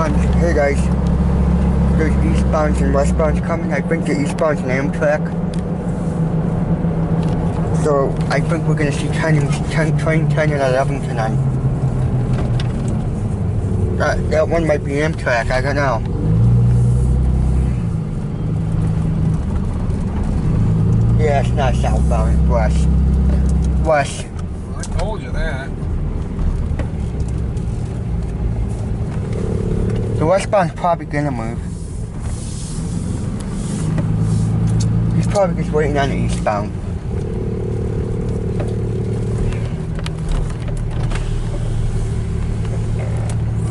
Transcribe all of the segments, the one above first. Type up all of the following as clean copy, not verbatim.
Hey guys, there's eastbounds and westbounds coming. I think the eastbounds and AMTRAK. So I think we're gonna see train 10 and 11 tonight. That one might be AMTRAK, I don't know. Yeah, it's not southbound, it's west. West. Well, I told you that. The westbound's probably gonna move. He's probably just waiting on the eastbound.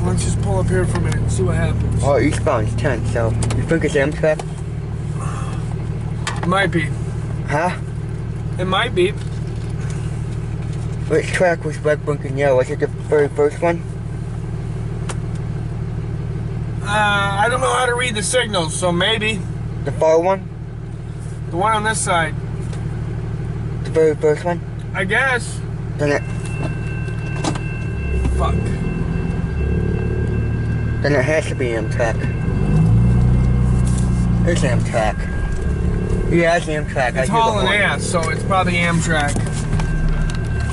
Let's just pull up here for a minute and see what happens. Oh, eastbound's 10, so you think it's AMTRAK? It might be. Huh? It might be. Which track was red, blinking yellow? Was it the very first one? I don't know how to read the signals, so maybe. The far one? The one on this side. The very first one? I guess. Then it has to be AMTRAK. It's AMTRAK. Yeah, it's AMTRAK. It's hauling ass, so it's probably AMTRAK. I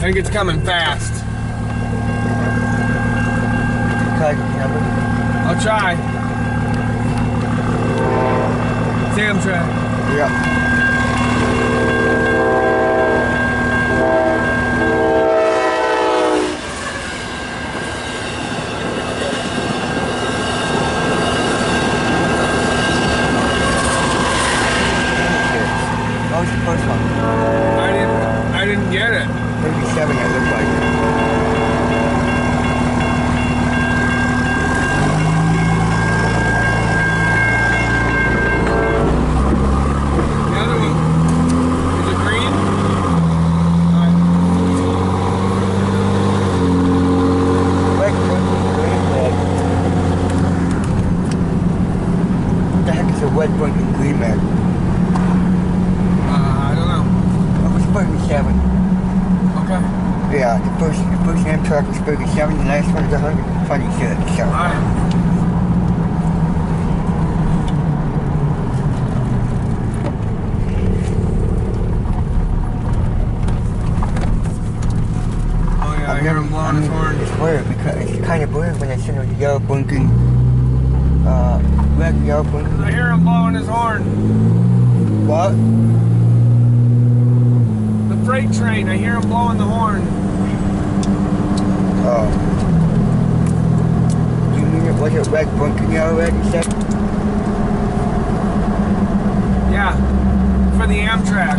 think it's coming fast. Number? I'll try. It's AMTRAK. Yep. What was the first one? I didn't get it. 37 it looked like. The other one, is it green? Red, green, red. What the heck is a red, blinking green man? I don't know. It was 37. Okay. Yeah, the first AMTRAK was 37, the last one was 126, so. Alright. I hear him blowing his horn. It's weird because it's kind of weird when I see the yellow blinking, red, yellow blinking. I hear him blowing his horn. What? The freight train, I hear him blowing the horn. Oh. Do you mean it was it red, blinking yellow, red, you said? Yeah, for the AMTRAK.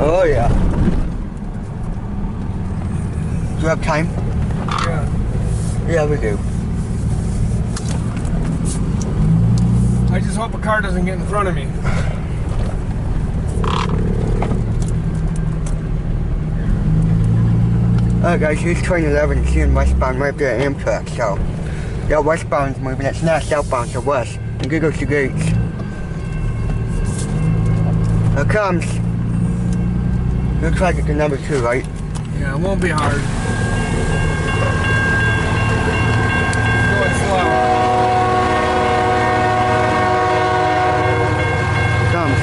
Oh, yeah. Do you have time? Yeah. Yeah, we do. I just hope a car doesn't get in front of me. Alright guys, here's train 11, seeing westbound right there at AMTRAK, so. Yeah, westbound's moving, it's not southbound, so west. And here goes the gates. Here it comes. Looks like it's the number 2, right? Yeah, it won't be hard. Going slow. Comes.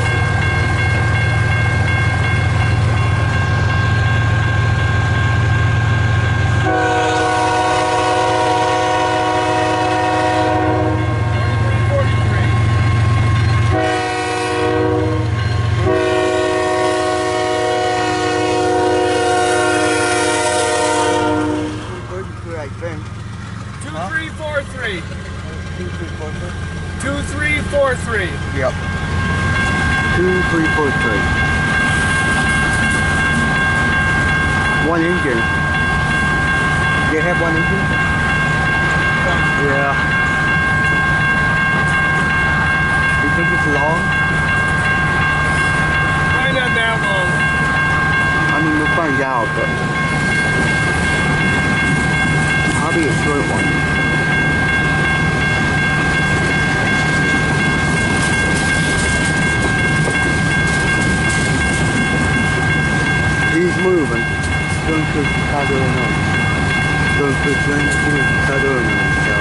I think. 2343. 2343? 2343. Yep. 2343. One engine. They have one engine? Yeah. You think it's long? Probably not that long. I mean, we'll find out, but probably a short one. moving. Going through Chicago, Illinois. Going through Chicago, Illinois, so.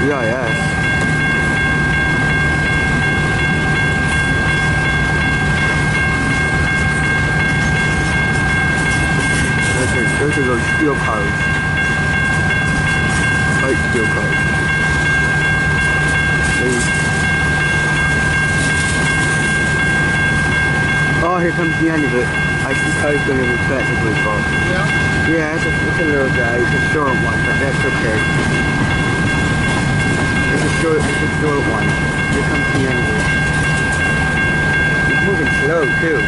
Yeah, yes. Those are those steel cars. White steel cars. Oh, here comes the end of it. I see cars going to be practically fall. Yeah? Yeah, it's a little guy. It's a short one, but that's okay. It's a short one. Here comes the end of it. He's moving slow too.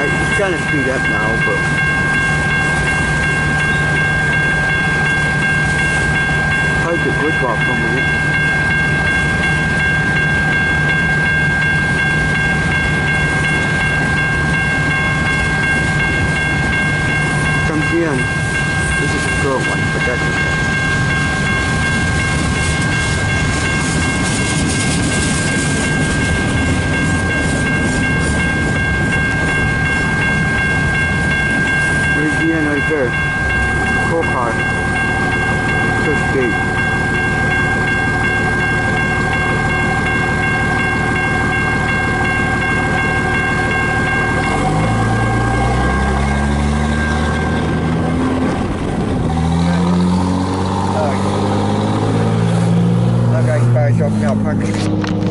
He's trying to speed up now, but probably get gridwalk for a minute. Comes the end. This is a short one, but that's okay. There's the end right there. Coal car. Church gate. Alright guys, open up,